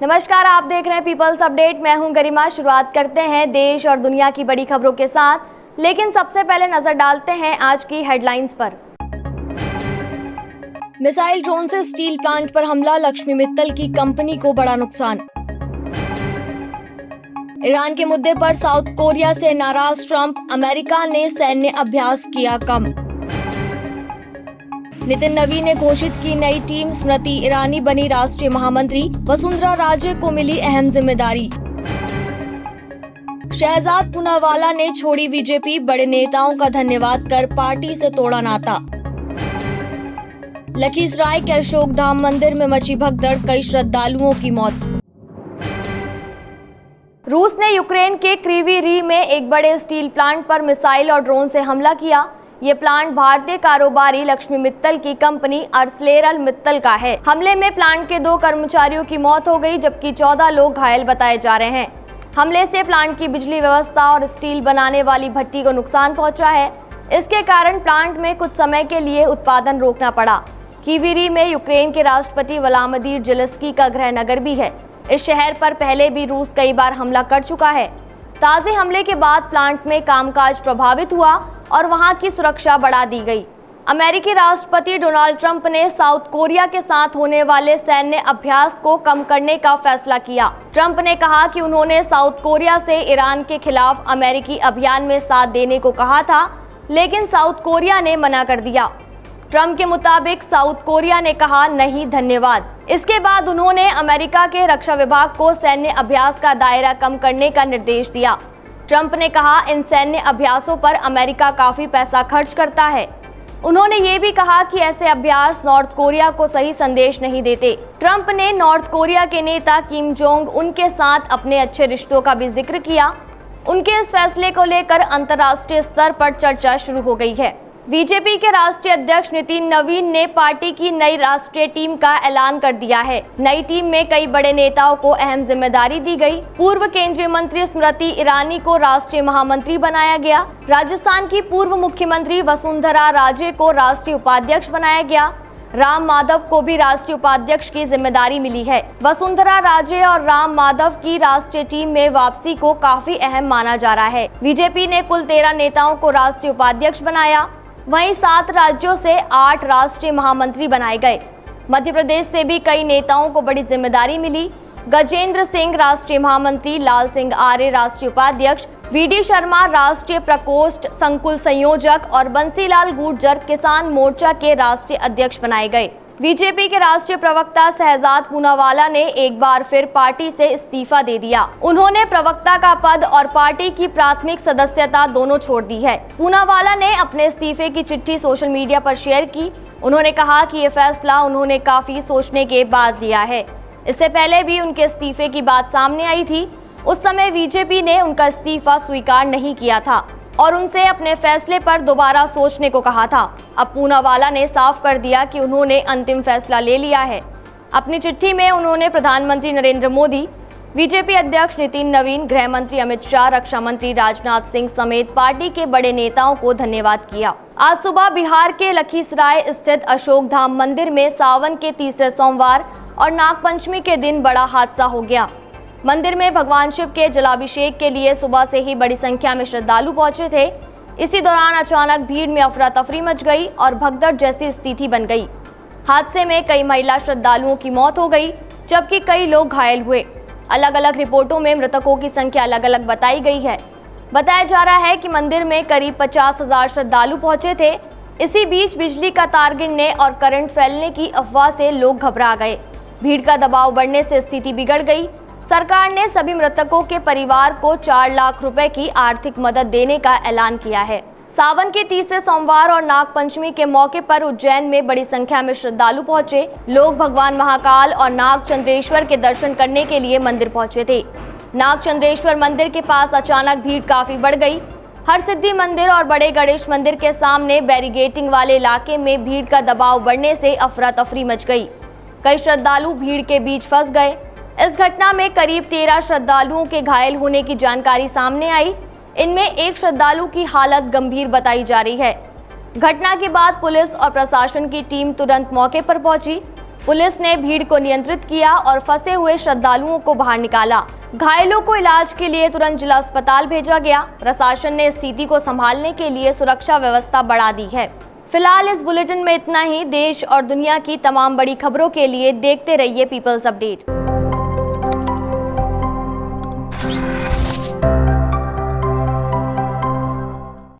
नमस्कार, आप देख रहे हैं पीपल्स अपडेट। मैं हूं गरिमा। शुरुआत करते हैं देश और दुनिया की बड़ी खबरों के साथ, लेकिन सबसे पहले नजर डालते हैं आज की हेडलाइंस पर। मिसाइल ड्रोन से स्टील प्लांट पर हमला, लक्ष्मी मित्तल की कंपनी को बड़ा नुकसान। ईरान के मुद्दे पर साउथ कोरिया से नाराज ट्रंप, अमेरिका ने सैन्य अभ्यास किया कम। नितिन नवीन ने घोषित की नई टीम, स्मृति ईरानी बनी राष्ट्रीय महामंत्री, वसुंधरा राजे को मिली अहम जिम्मेदारी। शहजाद पूनावाला ने छोड़ी बीजेपी, बड़े नेताओं का धन्यवाद कर पार्टी से तोड़ा नाता। लखीसराय के अशोक धाम मंदिर में मची भगदड़, कई श्रद्धालुओं की मौत। रूस ने यूक्रेन के क्रीवी रीह में एक बड़े स्टील प्लांट पर मिसाइल और ड्रोन से हमला किया। ये प्लांट भारतीय कारोबारी लक्ष्मी मित्तल की कंपनी आर्सलेरल मित्तल का है। हमले में प्लांट के 2 कर्मचारियों की मौत हो गई, जबकि 14 लोग घायल बताए जा रहे हैं। हमले से प्लांट की बिजली व्यवस्था और स्टील बनाने वाली भट्टी को नुकसान पहुंचा है। इसके कारण प्लांट में कुछ समय के लिए उत्पादन रोकना पड़ा। क्रीवी रीह में यूक्रेन के राष्ट्रपति व्लादिमीर ज़ेलेंस्की का गृह नगर भी है। इस शहर पर पहले भी रूस कई बार हमला कर चुका है। ताज़े हमले के बाद प्लांट में कामकाज प्रभावित हुआ और वहां की सुरक्षा बढ़ा दी गई। अमेरिकी राष्ट्रपति डोनाल्ड ट्रंप ने साउथ कोरिया के साथ होने वाले सैन्य अभ्यास को कम करने का फैसला किया। ट्रंप ने कहा कि उन्होंने साउथ कोरिया से ईरान के खिलाफ अमेरिकी अभियान में साथ देने को कहा था, लेकिन साउथ कोरिया ने मना कर दिया। ट्रंप के मुताबिक साउथ कोरिया ने कहा नहीं धन्यवाद। इसके बाद उन्होंने अमेरिका के रक्षा विभाग को सैन्य अभ्यास का दायरा कम करने का निर्देश दिया। ट्रंप ने कहा इन सैन्य अभ्यासों पर अमेरिका काफी पैसा खर्च करता है। उन्होंने ये भी कहा कि ऐसे अभ्यास नॉर्थ कोरिया को सही संदेश नहीं देते। ट्रंप ने नॉर्थ कोरिया के नेता किम जोंग उन के साथ अपने अच्छे रिश्तों का भी जिक्र किया। उनके इस फैसले को लेकर अंतर्राष्ट्रीय स्तर पर चर्चा शुरू हो गई है। बीजेपी के राष्ट्रीय अध्यक्ष नितिन नवीन ने पार्टी की नई राष्ट्रीय टीम का ऐलान कर दिया है। नई टीम में कई बड़े नेताओं को अहम जिम्मेदारी दी गई। पूर्व केंद्रीय मंत्री स्मृति ईरानी को राष्ट्रीय महामंत्री बनाया गया। राजस्थान की पूर्व मुख्यमंत्री वसुंधरा राजे को राष्ट्रीय उपाध्यक्ष बनाया गया। राम माधव को भी राष्ट्रीय उपाध्यक्ष की जिम्मेदारी मिली है। वसुंधरा राजे और राम माधव की राष्ट्रीय टीम में वापसी को काफी अहम माना जा रहा है। बीजेपी ने कुल 13 नेताओं को राष्ट्रीय उपाध्यक्ष बनाया। वहीं 7 राज्यों से 8 राष्ट्रीय महामंत्री बनाए गए। मध्य प्रदेश से भी कई नेताओं को बड़ी जिम्मेदारी मिली। गजेंद्र सिंह राष्ट्रीय महामंत्री, लाल सिंह आर्य राष्ट्रीय उपाध्यक्ष, वीडी शर्मा राष्ट्रीय प्रकोष्ठ संकुल संयोजक और बंसीलाल गुर्जर किसान मोर्चा के राष्ट्रीय अध्यक्ष बनाए गए। बीजेपी के राष्ट्रीय प्रवक्ता शहजाद पूनावाला ने एक बार फिर पार्टी से इस्तीफा दे दिया। उन्होंने प्रवक्ता का पद और पार्टी की प्राथमिक सदस्यता दोनों छोड़ दी है। पूनावाला ने अपने इस्तीफे की चिट्ठी सोशल मीडिया पर शेयर की। उन्होंने कहा कि ये फैसला उन्होंने काफी सोचने के बाद लिया है। इससे पहले भी उनके इस्तीफे की बात सामने आई थी। उस समय बीजेपी ने उनका इस्तीफा स्वीकार नहीं किया था और उनसे अपने फैसले पर दोबारा सोचने को कहा था। अब पूनावाला ने साफ कर दिया कि उन्होंने अंतिम फैसला ले लिया है। अपनी चिट्ठी में उन्होंने प्रधानमंत्री नरेंद्र मोदी, बीजेपी अध्यक्ष नितिन नवीन, गृह मंत्री अमित शाह, रक्षा मंत्री राजनाथ सिंह समेत पार्टी के बड़े नेताओं को धन्यवाद किया। आज सुबह बिहार के लखीसराय स्थित अशोक धाम मंदिर में सावन के तीसरे सोमवार और नागपंचमी के दिन बड़ा हादसा हो गया। मंदिर में भगवान शिव के जलाभिषेक के लिए सुबह से ही बड़ी संख्या में श्रद्धालु पहुंचे थे। इसी दौरान अचानक भीड़ में अफरा तफरी मच गई और भगदड़ जैसी स्थिति बन गई। हादसे में कई महिला श्रद्धालुओं की मौत हो गई, जबकि कई लोग घायल हुए। अलग अलग रिपोर्टों में मृतकों की संख्या अलग अलग बताई गई है। बताया जा रहा है कि मंदिर में करीब 50,000 श्रद्धालु पहुंचे थे। इसी बीच बिजली का तार गिरने और करंट फैलने की अफवाह से लोग घबरा गए। भीड़ का दबाव बढ़ने से स्थिति बिगड़ गई। सरकार ने सभी मृतकों के परिवार को 4 लाख रुपए की आर्थिक मदद देने का ऐलान किया है। सावन के तीसरे सोमवार और नागपंचमी के मौके पर उज्जैन में बड़ी संख्या में श्रद्धालु पहुंचे। लोग भगवान महाकाल और नागचंद्रेश्वर के दर्शन करने के लिए मंदिर पहुंचे थे। नागचंद्रेश्वर मंदिर के पास अचानक भीड़ काफी बढ़ गई। हरसिद्धि मंदिर और बड़े गणेश मंदिर के सामने बैरिगेटिंग वाले इलाके में भीड़ का दबाव बढ़ने से अफरा तफरी मच गई। कई श्रद्धालु भीड़ के बीच फंस गए। इस घटना में करीब 13 श्रद्धालुओं के घायल होने की जानकारी सामने आई। इनमें एक श्रद्धालु की हालत गंभीर बताई जा रही है। घटना के बाद पुलिस और प्रशासन की टीम तुरंत मौके पर पहुंची। पुलिस ने भीड़ को नियंत्रित किया और फंसे हुए श्रद्धालुओं को बाहर निकाला। घायलों को इलाज के लिए तुरंत जिला अस्पताल भेजा गया। प्रशासन ने स्थिति को संभालने के लिए सुरक्षा व्यवस्था बढ़ा दी है। फिलहाल इस बुलेटिन में इतना ही। देश और दुनिया की तमाम बड़ी खबरों के लिए देखते रहिए पीपल्स अपडेट।